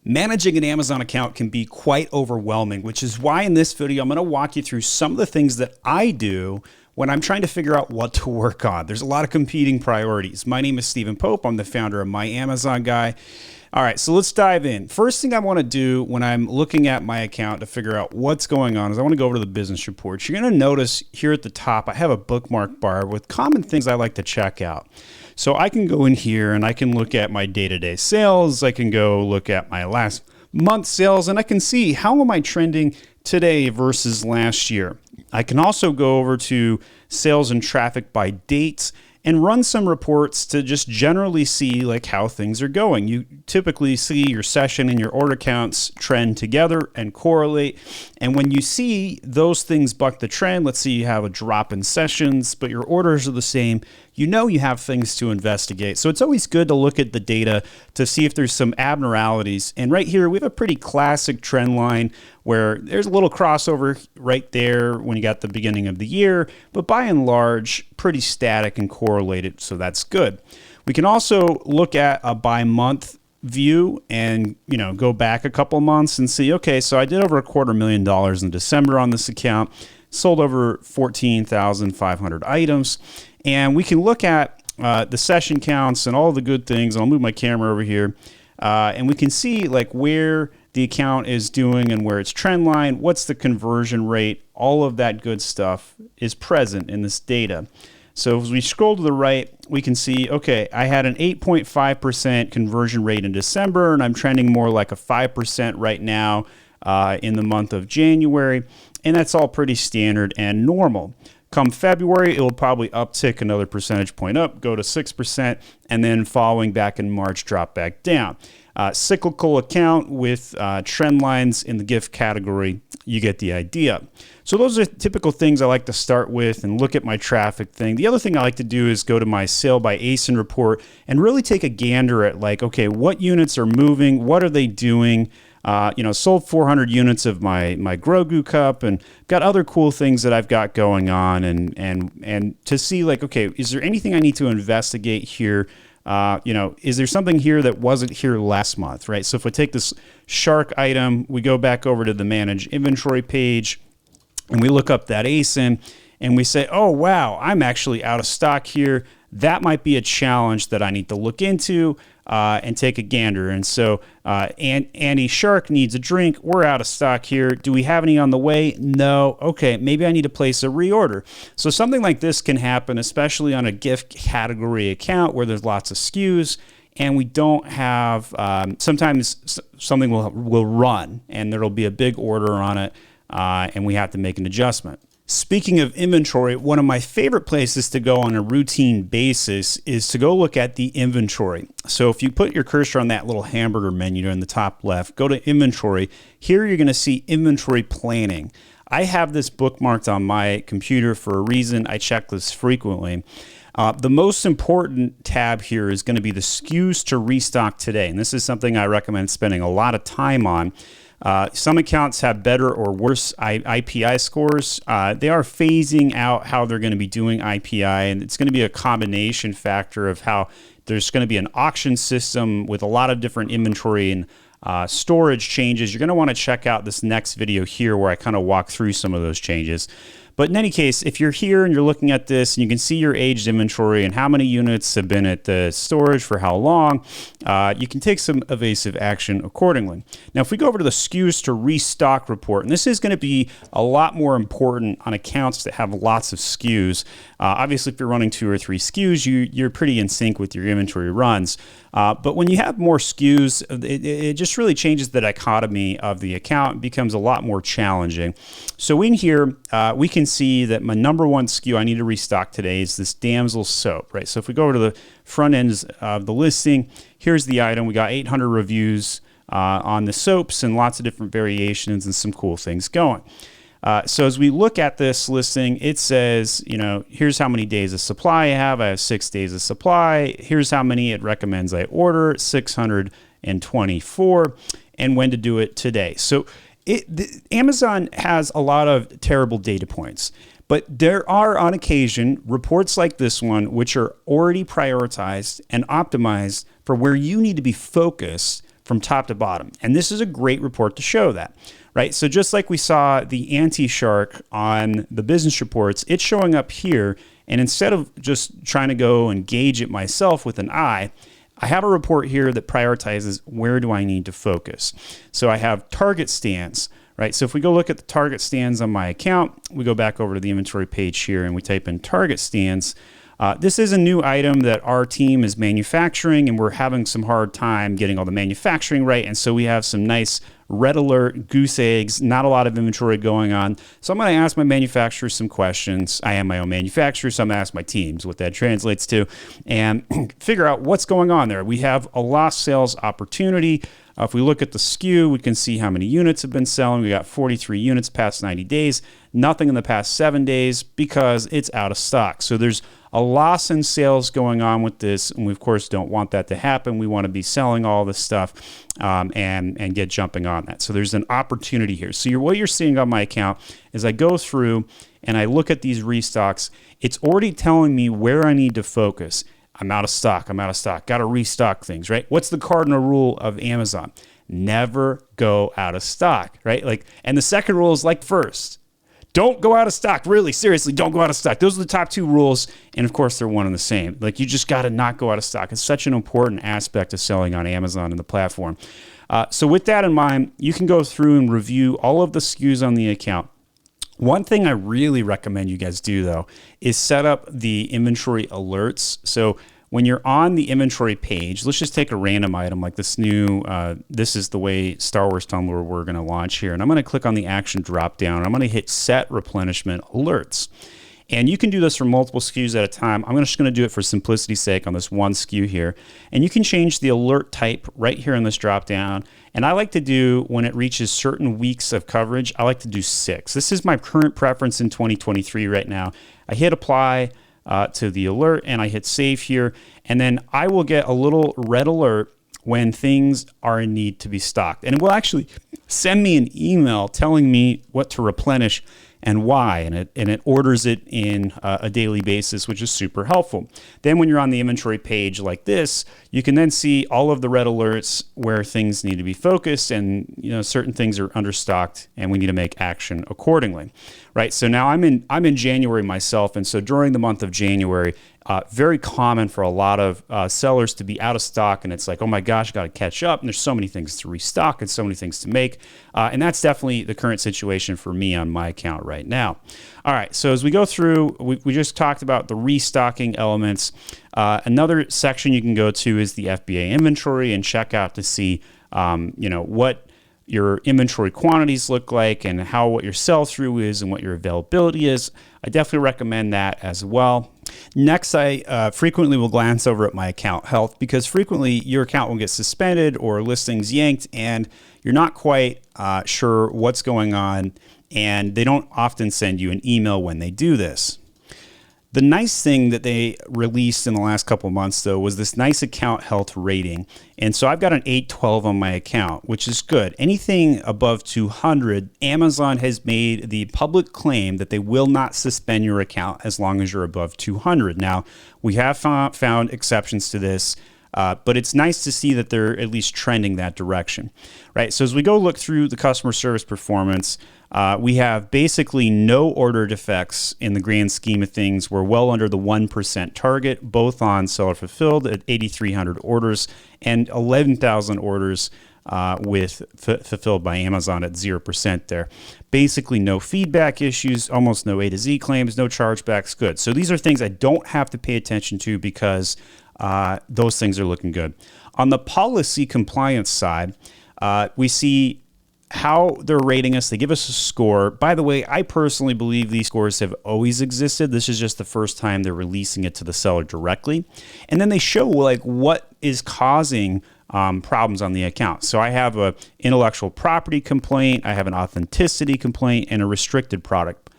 Managing an Amazon account can be quite overwhelming, which is why in this video, I'm going to walk you through some of the things that I do when I'm trying to figure out what to work on. There's a lot of competing priorities. My name is Stephen Pope. I'm the founder of My Amazon Guy. All right, so let's dive in. First thing I want to do when I'm looking at my account to figure out what's going on is I want to go over to the business reports. You're going to notice here at the top, I have a bookmark bar with common things I like to check out. So I can go in here and I can look at my day-to-day sales. I can go look at my last month sales and I can see how am I trending today versus last year. I can also go over to sales and traffic by dates and run some reports to just generally see like how things are going. You typically see your session and your order counts trend together and correlate. And when you see those things buck the trend, let's see you have a drop in sessions, but your orders are the same, you know you have things to investigate. So it's always good to look at the data to see if there's some abnormalities. And right here, we have a pretty classic trend line where there's a little crossover right there when you got the beginning of the year, but by and large, pretty static and correlated, so that's good. We can also look at a by month view and go back a couple months and see, okay, so I did over $250,000 in December on this account, sold over 14,500 items, and we can look at the session counts and all the good things. I'll move my camera over here, and we can see like where the account is doing and where its trend line, what's the conversion rate, all of that good stuff is present in this data. So as we scroll to the right, we can see, okay, I had an 8.5% conversion rate in December, and I'm trending more like a 5% right now in the month of January, and that's all pretty standard and normal. Come February, it will probably uptick another percentage point up, go to 6%, and then following back in March, drop back down. Cyclical account with trend lines in the gift category, you get the idea. So those are typical things I like to start with and look at my traffic thing. The other thing I like to do is go to my sale by ASIN report and really take a gander at like, okay, what units are moving? What are they doing? Sold 400 units of my Grogu cup and got other cool things that I've got going on and to see like, okay, is there anything I need to investigate here? Is there something here that wasn't here last month, right? So if we take this shark item, we go back over to the manage inventory page and we look up that ASIN and we say, oh, wow, I'm actually out of stock here. That might be a challenge that I need to look into and take a gander. And so Annie Shark needs a drink. We're out of stock here. Do we have any on the way? No. Okay, maybe I need to place a reorder. So something like this can happen, especially on a gift category account where there's lots of SKUs and we don't have, sometimes something will run and there'll be a big order on it and we have to make an adjustment. Speaking of inventory, one of my favorite places to go on a routine basis is to go look at the inventory. So if you put your cursor on that little hamburger menu in the top left, go to inventory. Here you're going to see inventory planning. I have this bookmarked on my computer for a reason. I check this frequently. The most important tab here is going to be the SKUs to restock today. And this is something I recommend spending a lot of time on. Some accounts have better or worse IPI scores. They are phasing out how they're going to be doing IPI, and it's going to be a combination factor of how there's going to be an auction system with a lot of different inventory and storage changes. You're going to want to check out this next video here where I kind of walk through some of those changes. But in any case, if you're here and you're looking at this and you can see your aged inventory and how many units have been at the storage for how long, you can take some evasive action accordingly. Now, if we go over to the SKUs to restock report, and this is going to be a lot more important on accounts that have lots of SKUs. Obviously, if you're running 2 or 3 SKUs, you're pretty in sync with your inventory runs. But when you have more SKUs, it just really changes the dichotomy of the account. It becomes a lot more challenging. So in here, we can see that my number one SKU I need to restock today is this damsel soap, right? So if we go over to the front end of the listing, here's the item. We got 800 reviews on the soaps and lots of different variations and some cool things going. So as we look at this listing, it says, here's how many days of supply I have. I have 6 days of supply. Here's how many it recommends I order, 624, and when to do it today. So Amazon has a lot of terrible data points, but there are on occasion reports like this one, which are already prioritized and optimized for where you need to be focused from top to bottom. And this is a great report to show that, right? So just like we saw the anti-shark on the business reports, it's showing up here. And instead of just trying to go and gauge it myself with an eye, I have a report here that prioritizes where do I need to focus. So I have target stands, right? So if we go look at the target stands on my account, we go back over to the inventory page here and we type in target stands. This is a new item that our team is manufacturing, and we're having some hard time getting all the manufacturing right. And so we have some nice red alert goose eggs, not a lot of inventory going on. So I'm going to ask my manufacturers some questions. I am my own manufacturer, so I'm going to ask my teams what that translates to and figure out what's going on there. We have a lost sales opportunity. If we look at the SKU, we can see how many units have been selling. We got 43 units past 90 days, nothing in the past 7 days because it's out of stock. So there's a loss in sales going on with this, and we of course don't want that to happen. We want to be selling all this stuff and get jumping on that. So there's an opportunity here. So what you're seeing on my account is I go through and I look at these restocks. It's already telling me where I need to focus. I'm out of stock. I'm out of stock. Got to restock things, right? What's the cardinal rule of Amazon? Never go out of stock, right? And the second rule is like first. Don't go out of stock. Really, seriously, don't go out of stock. Those are the top two rules. And of course, they're one and the same. You just got to not go out of stock. It's such an important aspect of selling on Amazon and the platform. So with that in mind, you can go through and review all of the SKUs on the account. One thing I really recommend you guys do, though, is set up the inventory alerts. So when you're on the inventory page, let's just take a random item like this new, this is the way Star Wars tumbler we're going to launch here. And I'm going to click on the action drop down. I'm going to hit Set Replenishment Alerts. And you can do this for multiple SKUs at a time. I'm just going to do it for simplicity's sake on this one SKU here. And you can change the alert type right here in this drop down. And I like to do, when it reaches certain weeks of coverage, I like to do 6. This is my current preference in 2023 right now. I hit apply to the alert and I hit save here. And then I will get a little red alert when things are in need to be stocked. And it will actually send me an email telling me what to replenish and why, and it orders it in a daily basis, which is super helpful. Then when you're on the inventory page like this, you can then see all of the red alerts where things need to be focused, and certain things are understocked, and we need to make action accordingly, right? So now I'm in January myself, and so during the month of January, very common for a lot of sellers to be out of stock, and it's like, oh my gosh, got to catch up, and there's so many things to restock and so many things to make, and that's definitely the current situation for me on my account right now. All right, so as we go through, we just talked about the restocking elements. Another section you can go to is the FBA Inventory and check out to see, what your inventory quantities look like and what your sell-through is and what your availability is. I definitely recommend that as well. Next, I frequently will glance over at my account health, because frequently your account will get suspended or listings yanked and you're not quite sure what's going on, and they don't often send you an email when they do this. The nice thing that they released in the last couple of months, though, was this nice account health rating. And so I've got an 812 on my account, which is good. Anything above 200, Amazon has made the public claim that they will not suspend your account as long as you're above 200. Now, we have found exceptions to this, but it's nice to see that they're at least trending that direction, right? So as we go look through the customer service performance, we have basically no order defects in the grand scheme of things. We're well under the 1% target, both on seller fulfilled at 8,300 orders and 11,000 orders with fulfilled by Amazon at 0% there. Basically no feedback issues, almost no A to Z claims, no chargebacks, good. So these are things I don't have to pay attention to because those things are looking good. On the policy compliance side, we see how they're rating us. They give us a score. By the way, I personally believe these scores have always existed. This is just the first time they're releasing it to the seller directly. And then they show what is causing problems on the account. So I have an intellectual property complaint, I have an authenticity complaint, and a restricted product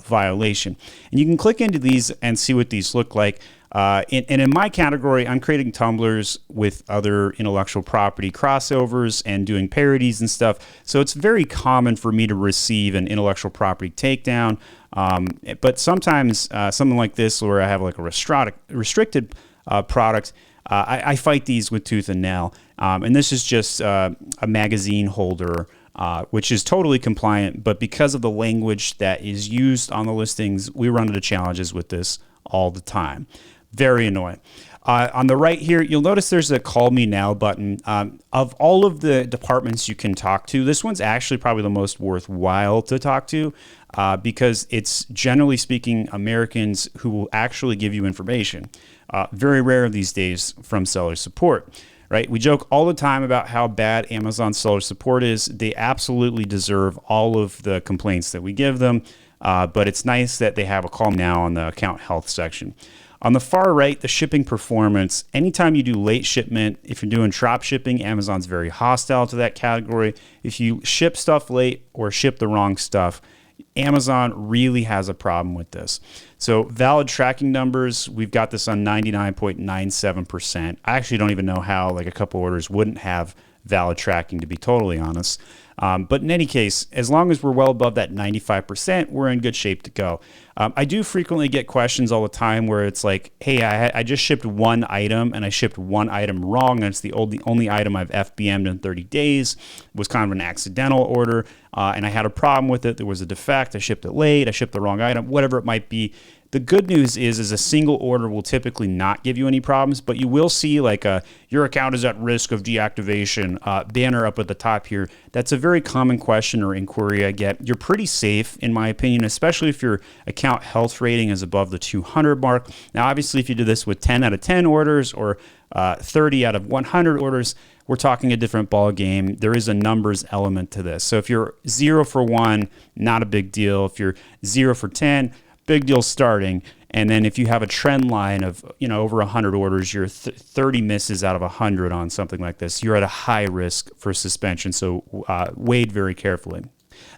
violation. And you can click into these and see what these look like. And in my category, I'm creating tumblers with other intellectual property crossovers and doing parodies and stuff. So it's very common for me to receive an intellectual property takedown. But sometimes something like this, where I have like a restricted product, I fight these with tooth and nail. And this is just a magazine holder, which is totally compliant. But because of the language that is used on the listings, we run into challenges with this all the time. Very annoying. On the right here, you'll notice there's a call me now button. Of all of the departments you can talk to, this one's actually probably the most worthwhile to talk to because it's generally speaking Americans who will actually give you information. Very rare these days from seller support. Right? We joke all the time about how bad Amazon seller support is. They absolutely deserve all of the complaints that we give them, but it's nice that they have a call now on the account health section. On the far right, the shipping performance. Anytime you do late shipment, if you're doing drop shipping, Amazon's very hostile to that category. If you ship stuff late or ship the wrong stuff, Amazon really has a problem with this. So valid tracking numbers, we've got this on 99.97%. I actually don't even know how like a couple orders wouldn't have valid tracking, to be totally honest. But in any case, as long as we're well above that 95%, we're in good shape to go. I do frequently get questions all the time where it's like, hey, I just shipped one item and I shipped one item wrong. And it's the only item I've FBM'd in 30 days. It was kind of an accidental order. And I had a problem with it. There was a defect. I shipped it late. I shipped the wrong item, whatever it might be. The good news is a single order will typically not give you any problems, but you will see like your account is at risk of deactivation banner up at the top here. That's a very common question or inquiry I get. You're pretty safe, in my opinion, especially if your account health rating is above the 200 mark. Now, obviously, if you do this with 10 out of 10 orders or 30 out of 100 orders, we're talking a different ball game. There is a numbers element to this. So if you're 0 for 1, not a big deal. If you're 0 for 10, big deal starting. And then if you have a trend line of, over 100 orders, you're 30 misses out of 100 on something like this, you're at a high risk for suspension. So weighed very carefully.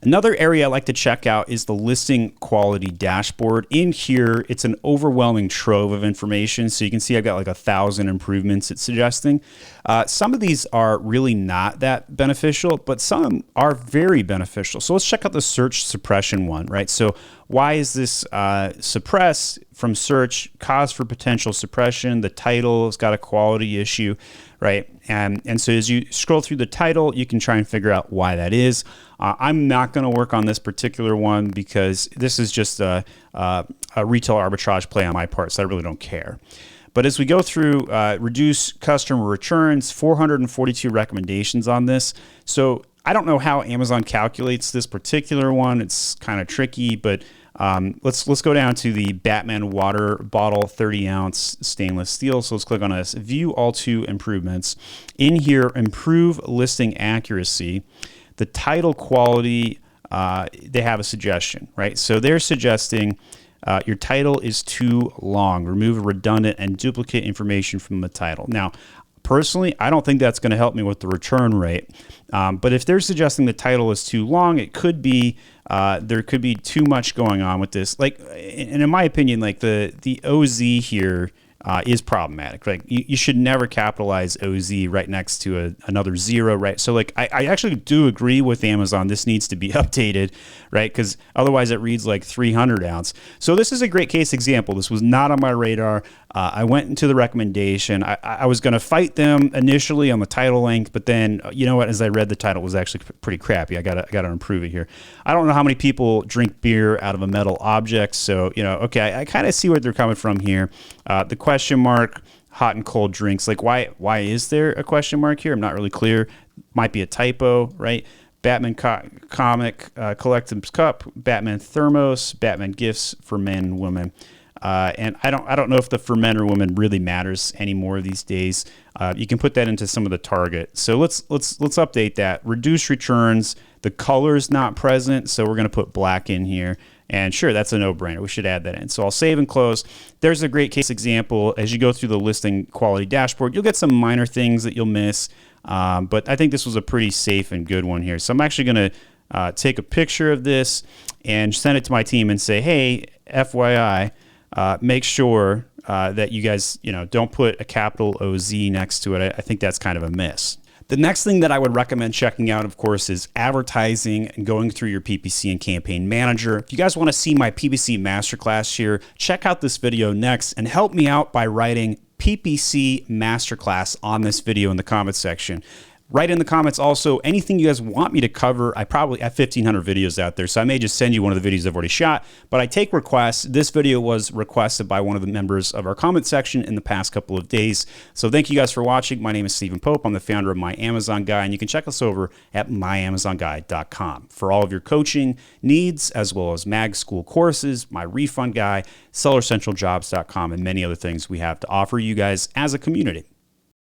Another area I like to check out is the listing quality dashboard. In here, it's an overwhelming trove of information. So you can see I've got like 1,000 improvements it's suggesting. Some of these are really not that beneficial, but some are very beneficial. So let's check out the search suppression one, right? So why is this suppressed from search? Cause for potential suppression. The title has got a quality issue, right? And so as you scroll through the title, you can try and figure out why that is. I'm not going to work on this particular one because this is just a retail arbitrage play on my part, so I really don't care. But as we go through, reduce customer returns, 442 recommendations on this. So I don't know how Amazon calculates this particular one. It's kind of tricky, but let's go down to the Batman water bottle, 30-ounce stainless steel. So let's click on this. View all 2 improvements. In here, improve listing accuracy. The title quality, they have a suggestion, right? So they're suggesting your title is too long. Remove redundant and duplicate information from the title. Now, personally, I don't think that's going to help me with the return rate. But if they're suggesting the title is too long, it could be there could be too much going on with this. Like, and in my opinion, like the OZ here is problematic. Like you should never capitalize OZ right next to another 0, right? So like I actually do agree with Amazon. This needs to be updated, right? Because otherwise it reads like 300 ounce. So this is a great case example. This was not on my radar. I went into the recommendation. I was going to fight them initially on the title length, but then you know what? As I read the title, it was actually pretty crappy. I gotta improve it here. I don't know how many people drink beer out of a metal object, so okay, I kind of see where they're coming from here. The question mark, hot and cold drinks. Like why is there a question mark here? I'm not really clear. Might be a typo, right? Batman comic collectibles cup, Batman thermos, Batman gifts for men and women. And I don't know if the for men or women really matters anymore these days. You can put that into some of the target. So let's update that. Reduce returns. The color's not present, so we're going to put black in here. And sure, that's a no-brainer. We should add that in. So I'll save and close. There's a great case example. As you go through the listing quality dashboard, you'll get some minor things that you'll miss. But I think this was a pretty safe and good one here. So I'm actually going to take a picture of this and send it to my team and say, hey, FYI, make sure that you guys, don't put a capital OZ next to it. I think that's kind of a miss. The next thing that I would recommend checking out, of course, is advertising and going through your PPC and campaign manager. If you guys want to see my PPC masterclass here, check out this video next and help me out by writing PPC Masterclass on this video in the comments section. Write in the comments also anything you guys want me to cover. I probably have 1,500 videos out there, so I may just send you one of the videos I've already shot, but I take requests. This video was requested by one of the members of our comment section in the past couple of days. So thank you guys for watching. My name is Stephen Pope. I'm the founder of My Amazon Guy, and you can check us over at myamazonguy.com for all of your coaching needs, as well as mag school courses, my refund guy, sellercentraljobs.com, and many other things we have to offer you guys as a community.